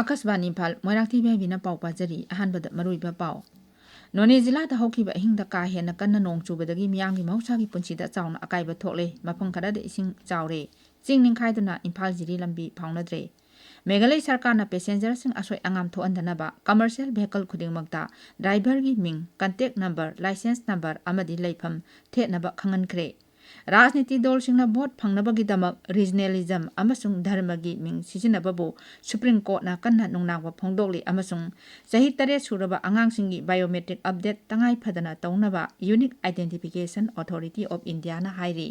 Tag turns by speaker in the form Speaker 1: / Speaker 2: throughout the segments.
Speaker 1: आकाशवाणी इम्फाल मोइरांगथेम इबेहाइबिना पाउ पाजरी अहानबद मरुइबा पाउ नोने जिलादा हौखिबा अहिंगदा का हेन्ना कन्ना नोंग चुबदगी मियांगी महौसागी पुंसीदा चाउना अकाइबा थोकले मफम खरदा इसिंग चाउरे चिंग निंखाइदुना इम्फाल जिरी लंबी फाउनद्रे मेघालय सरकारना पैसेंजर सिंग असोय अंगाम थोअंदनबा कमर्शियल व्हीकल खुदिंगमक्ता ड्राइवर मिंग कंटेक्ट नंबर लाइसेंस नंबर अमदी लेफम थेटनबा खंगनख्रे राजनीति दल सिंगना भोट फंगनबगीदमक रीजनलिज्म अमसुंग धर्मगी मिंग सिजिनबबो सुप्रीम कोर्टना कन्ना नुंगनांगबा फोंदोकली अमसुंग सही 3 सुरबा अंगांसिंगी बायोमेट्रिक अपडेट तंगाई फदना तौनबा unique identification authority of India ना हाइरी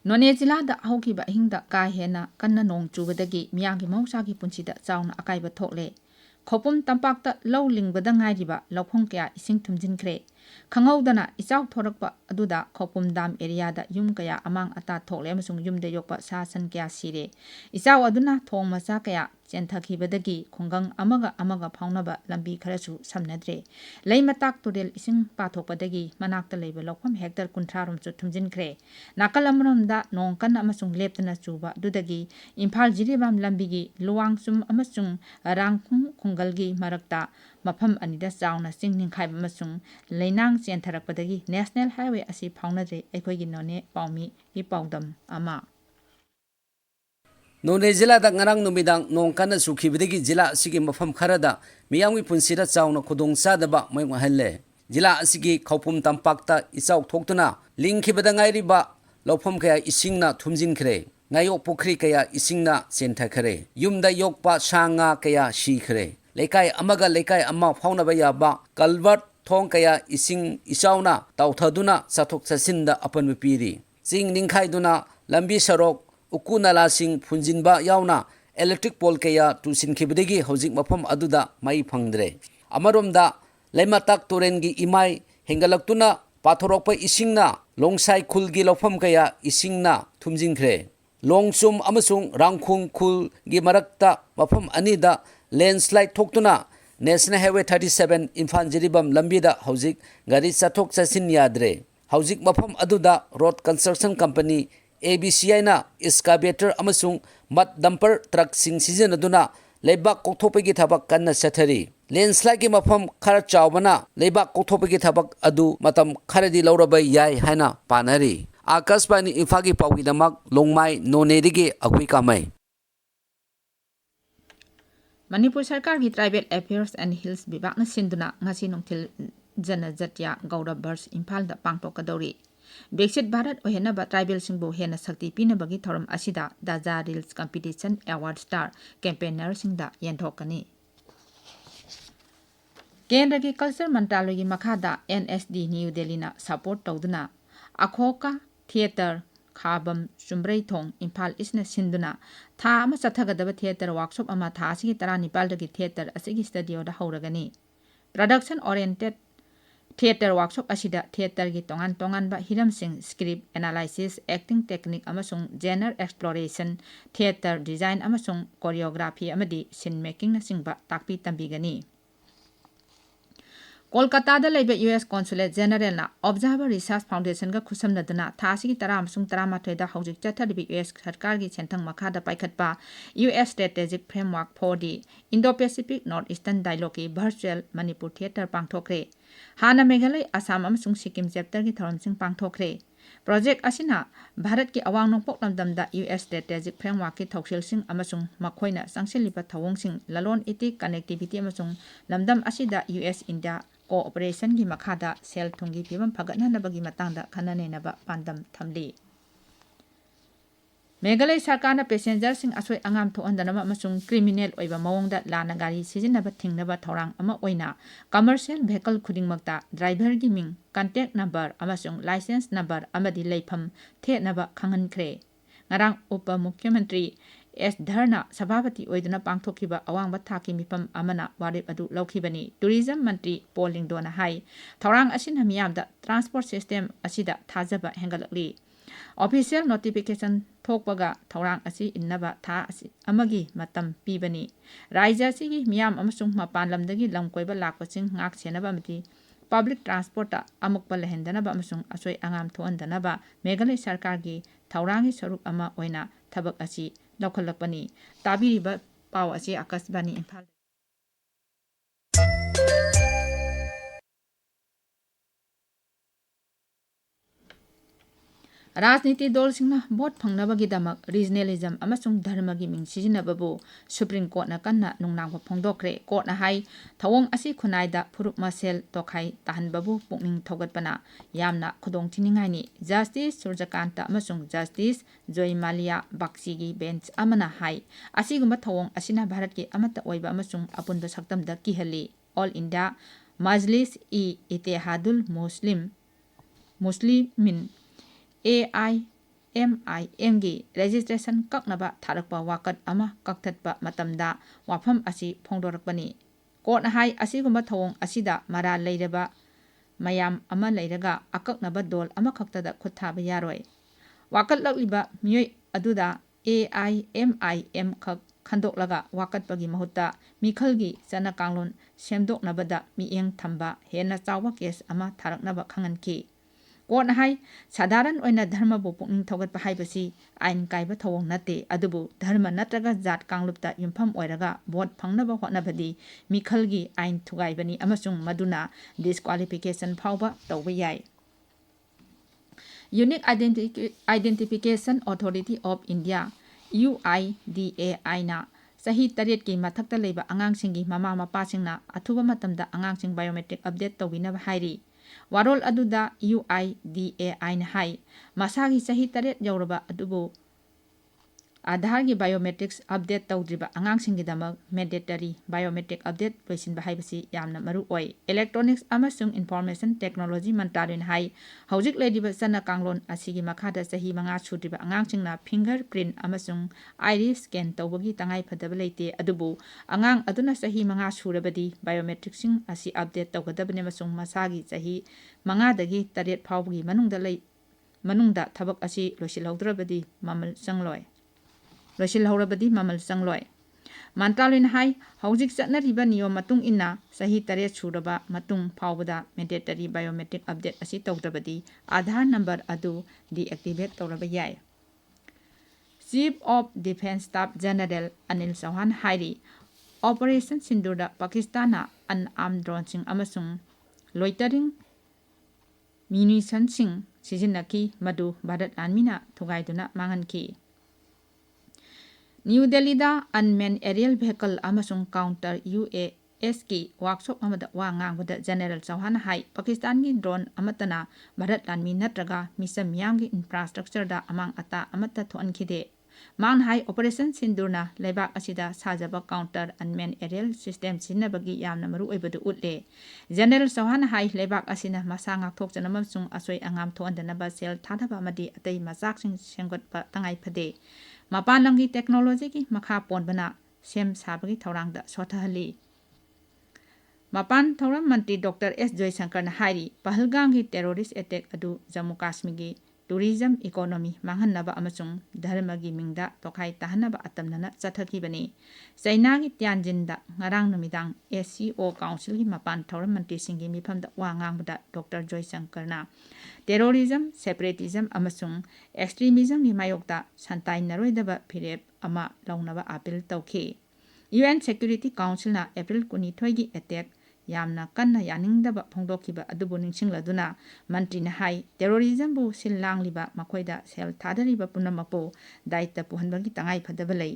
Speaker 1: नोने जिलादा हौखिबा अहिंगदा का हेना कन्ना नोंग चुबदगी मियांगी महौसागी पुंसीदा चाउना अकाइबा थोकले खोपुम तंपाक्ता लौ लिंगबदा ngairiba लौफों कया इसिंग थुमजिनख्रे खंगौदना इचाउ थोरकपा अदुदा खोपुम दाम एरियादा युम कया अमांग अता थोकले अमसुंग युमदे योकपा सासन कया सिरे इचाउ अदुना थोंग मचा कया चेंथखिबदगी खुंगंग अमगा फाउनबा लंबी खरसु समनद्रे लेमताक तुरेल इसिंग पाथोकपदगी मनाक्ता लेबा लौफम हेक्टर 30 रोमसु थुमजिनख्रे नाकल अमरमदा नोंग कन्ना अमसुंग लेप्तना चुबा दुदगी इम्फाल जिरिबाम लंबीगी लुवांगसुम अमसुंग रांगखुंग खुंगलगी मरक्ता मफम अनिदा चाउना चिंग निंखाइबा अमसुंग लेनांग चेंथरकपदगी नेशनल हाईवे असि फाउनद्रे अखोइगी नोने पाउमी इ पाउदम अमा
Speaker 2: नोने जिलादा ngarang numidang nong kana sukhibidagi jila asigi mafam kharada miyangwi punsira chauna khudong sadaba moyong halle jila asigi khopum tampakta ichau thoktuna lingkhibada ngairiba lofam kaya isingna thumjin khre ngayok pukri kaya isingna chenta khre yumda yokpa sanga kaya shi khre lekai amaga lekai amma fauna ba yaba kalvert thong kaya ising isauna tauthaduna sathok chasinda apan piri ching ningkhaiduna lambi sarok ukuna sing funjinba yauna electric pole kaya tusin khibdegi hojik mafam aduda mai phangdre amaromda leimatak torengi imai hengalaktuna pathorokpa isingna longsai khulgi lofam kaya isingna thumjinkhre longsum amasung rangkhung khul gi marakta mafam anida landslide thoktuna national highway 37 Imphal jiribam lambida hojik gari chathok chasin yadre hojik mafam aduda road construction company ABCI na excavator amasung mat dumper truck sing season aduna leibak kothopegi thabak kanna sathari landslide gi mafam khara chawbana leibak kothopegi thabak adu matam kharadi laurabai yai haina panari akashbani ifagi pawgi damak longmai nonedigi agui kamai
Speaker 1: Manipur सरकार की tribal affairs and hills विभाग ने सिंधुना ngasi nongthil जनजातीय गौरव वर्ष इम्फाल दा पांगथोकदौरी विकसित Bharat ओहेनबा tribal सिंबो हेना शक्ति पीनबगी थौरम असिदा दाजा reels competition award star campaigner सिंदा येंथोकनी केंद्र की कल्चर मंत्रालय की मखादा NSD न्यू दिल्ली ना सपोर्ट तौदुना अखोका थिएटर खाबम चुम्ब्रई थोंग इम्फाल इसना सिंधुना था अमा चथगदब थिएटर वर्कशॉप अमा था असिगी 19 दगी थिएटर असिगी स्टूडियो दा हौरगनी प्रोडक्शन ओरिएंटेड थिएटर वर्कशॉप असिदा थिएटर की तोंगान तोंगान बा Hiram Singh script analysis acting technique अमसुंग जेनर एक्सप्लोरेशन थिएटर डिजाइन अमसुंग कोरियोग्राफी अमदी सीन मेकिंग नसिंगबा ताकपी तंबीगनी कोलकाता US कॉन्सुलेट जनरल ना ऑब्जर्वर रिसर्च फाउंडेशन का खुसमनदना थासी 10 दा हौजिक चथरबी US सरकार की सेंथंग मखादा पाइखतपा US strategic framework for the Indo Pacific North Eastern dialogue की वर्चुअल मणिपुर थिएटर पांगथोखरे हाना मेघालय असम अमसुंग सिक्किम चैप्टर की थौरमसिंग पांगथोखरे प्रोजेक्ट असिना भारत की अवांग नोंपोक लमदमदा US स्ट्रेटेजिक फ्रेमवर्क की थौसिलसिंग अमसुंग मखोइना संगसिलिबा थवोंगसिंग ललोन इतिक कनेक्टिविटी अमसुंग लमदम असिदा US इंडिया कोऑपरेशन की मखादा सेल थुंगी फिवम फगतनबगी मतंगदा खननेनबा पांदम थमली मेघालय सरकार ना पैसेंजर सिंग असोय अंगाम थोअंदनबा अमसुंग क्रिमिनल ओइबा मवोंगदा लाना गाड़ी सिजिनबा थिंगनबा थौरांग अमा ओइना कमर्शियल व्हीकल खुदिंगमक्ता ड्राइवर की मिंग कंटेक्ट नंबर अमसुंग लाइसेंस नंबर अमदी लेफम थेनबा खंगनख्रे ngarang उप मुख्यमंत्री एस धरना सभापति ओइदना पांगथोखिबा अवांगबा थाकी मिफम अमना वारेप अदु लौखिबनी टूरिज्म मंत्री पॉल लिंगडोना हाई थौरांग असिना मियामदा ट्रांसपोर्ट सिस्टम असिदा थाजबा हेंगलकली ऑफिशियल नोटिफिकेशन थोकपगा थौरांग असि इन्नबा था असि अमगी मतम पीबनी राज्य असिगी मियाम अमसुंग मपान लमदगी लमकोइबा लाकपसिंग ngak senaba mati public transport amukpa lehendanaba amasung asoi angam thoandanaba Meghalaya sarkargi thaurangi saruk ama oina thabak asi laukhalakpani tabiriba paw asi Akashbani Imphal राजनीति दलसिंगना भोट फंगनबगिदमक रीजनलिज्म अमसुंग धर्मगी मिंग सिजिनबबु सुप्रीम कोर्टना कन्ना नुंगनांगबा फोंदोक्रे कोर्टना हाई थवोंग असि खुनाइदा फुरुप मसेल तोखाई ताहनबबु पुकनिंग थौगतपना यामना खुदोंग थिनिंगाइनी जस्टिस सूर्यकांता अमसुंग जस्टिस जयमालिया बाक्सीगी बेंच अमना हाई असिगुंबा थवोंग असिना भारत की अमता ओइबा अमसुंग अपुनबा सक्तमदा किहली all India Majlis Ittehadul Muslimeen AIMIM गी registration kaknaba tharakpa wakat ama kakthatpa matamda wafam asi phongdorakpani court hai asigumba thawong asida mara leiraba mayam ama leiraga akaknaba dol ama khaktada khuthaba yaroi wakat lakliba miyoi aduda AIMIM khak khandoklaga wakatpagi mahutta mikhalgi chana kanglon semdoknabada mieng thamba hena chawa case ama tharaknaba khanganki court high साधारण ओइना धर्म बु पुकनिंग थौगत हाइबसी आइन काइबा थवोंग नते अदुबु धर्म नत्रगा जात कांगलुपता युमफम ओइरगा vote फंगनबा होटनबदी मिखलगी आइन थुगाइबनी अमसुंग मदुना disqualification फावबा तौबा याय unique identification authority of India UIDAI ना सही तरेट की मथक्ता लेबा अंगांगसिंगी ममा मपासिंगना अथुबा मतमदा अंगांगसिंग बायोमेट्रिक अपडेट तौबिनबा हाइरी वारोल अदुदा UIDAI ना हाई मसागी सही तरेट यौरबा अदुबु आधार की बायोमेट्रिक्स अपडेट तौद्रिबा अंगांगसिंगीदमक मैंडेटरी बायोमेट्रिक अपडेट लोइसिनबा हाइबसी यामना मरु ओइ इलेक्ट्रॉनिक्स अमसुंग इन्फॉर्मेशन टेक्नोलॉजी मंत्रालयन हाई हौजिक लेदिबा चना कांगलोन असिगी मखादा सही मंगा सुद्रिबा अंगांगसिंगना फिंगरप्रिंट अमसुंग आइरिस स्कैन तौबगी तंगाई फदबा लेते अदुबु अंगांग अदुना सही मंगा सुरबदी बायोमेट्रिक्सिंग असि अपडेट तौगदबने मसुंग मसागी सही मंगादगी तरेट फावबगी मनुंगदा थबक असि लोइसिलौद्रबदी ममल चंगलोय लोइसिलहौरबदी ममल चंगलोय मंत्रालयन हाई हौजिक चटनरिबा नियम मतुंग इन्ना सही तरेट सुरबा मतुंग फावबदा मैंडेटरी बायोमेट्रिक अपडेट असि तौद्रबदी आधार नंबर अदु डीएक्टिवेट तौरबा याय chief of defence staff general Anil Chauhan हाइरी ऑपरेशन सिंदूरदा पाकिस्तान अनआर्म ड्रोनसिंग अमसुंग लोइटरिंग म्यूनिशनसिंग सिजिन्नकी मदु भारत लानमीना थुगाइदुना मांगनकी न्यू दिल्ली दा अनमेन एरियल व्हीकल अमसुंग काउंटर UAS की वर्कशॉप अमदा वा ngangbada जनरल चौहान हाई पाकिस्तान की ड्रोन अमतना भारत लानमी नत्रगा मिसम मियांगी इंफ्रास्ट्रक्चर दा अमांग अता अमता थोनखिदे मान हाई ऑपरेशन सिंदूरना लेबाक असिदा साजबा काउंटर अनमेन एरियल सिस्टम सिनबगी यामना मरु ओइबदु उतले जनरल चौहान हाई लेबाक असिना मसा ngakthokjana अमसुंग असोय अंगाम थोअंदनबा सेल थादबा मदी अतै मचाकसिंग सेंगतपा तंगाई फदे मपान लंगी टेक्नोलॉजी की मखा पोनबना सेम साबगी थौरांगदा सोथहली मपान थौरम मंत्री डॉक्टर S जयशंकर ना हाइरी पहलगाम की टेररिस्ट अटैक अदु जम्मू कश्मीर की टूरिज्म इकोनॉमी मांगहन्नबा अमसुंग धर्मगी मिंगदा तोखाई ताहनबा अतमनना चथखिबनी चाइना की त्यानजिनदा ngarang numitang SCO काउंसिल की मपान थौरम मंत्री सिंगी मिफमदा वा ngangbada डॉक्टर जयशंकर ना टेररिज्म सेपरेटिज्म अमसुंग एक्सट्रीमिज्म की मायोक्ता संताई नरोइदबा फिरेप अमा लौनबा अपील तौखी UN सिक्योरिटी काउंसिल ना अप्रैल 22 की अटैक यामना कन्ना यानिंगदबा फोंदोखिबा अदुबु निंगसिंगलदुना मंत्रीना हाई टेररिज्म बु सिललांगलिबा मखोइदा सेल थादरिबा पुनमपो दायित्व पुहनबगी तंगाई फदबा लई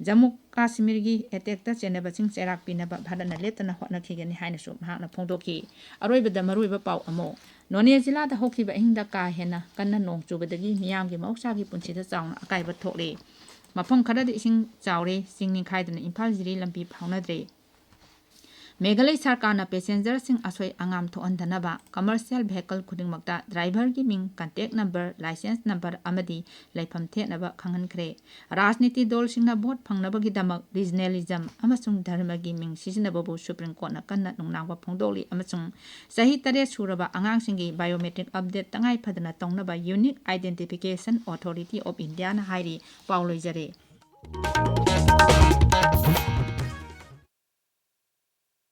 Speaker 1: जम्मू कश्मीर की अटैकता चेनबसिंग चेराक पिनबा भारतना लेतना होटनखिगनि हाइनसु महाकना फोंदोखि अरोइबदा मरुइबा पाउ अमो नोने जिल्लादा होखिबा हिंदा का हेना कन्ना नोंग चुबदगी मियामगी मौसागी पुंसिदा चावना अकाइबा थोकले मफम खरदा इसिंग चावरे सिंगनि खाइदना इम्फाल जिरी लंबी फाउनद्रे मेघालय सरकारना पैसेंजर सिंह असोय अंगाम थोअंदनबा कमर्शियल व्हीकल खुदिंगमक्ता ड्राइवर की मिंग कांटेक्ट नंबर लाइसेंस नंबर अमदी लाइफम थेनबा खंगनख्रे राजनीति दल सिंहना वोट फंगनबगिदमक रीजनलिज्म अमसुंग धर्मगी मिंग सिजनबबु सुप्रीम कोर्टना कन्ना नुंगनांगबा फोंदोली अमसुंग सही तरेट सुरबा अंगांगसिंगी बायोमेट्रिक अपडेट तंगाई फदना तौनबा unique identification authority of India ना हाइरी पाउलोइजरे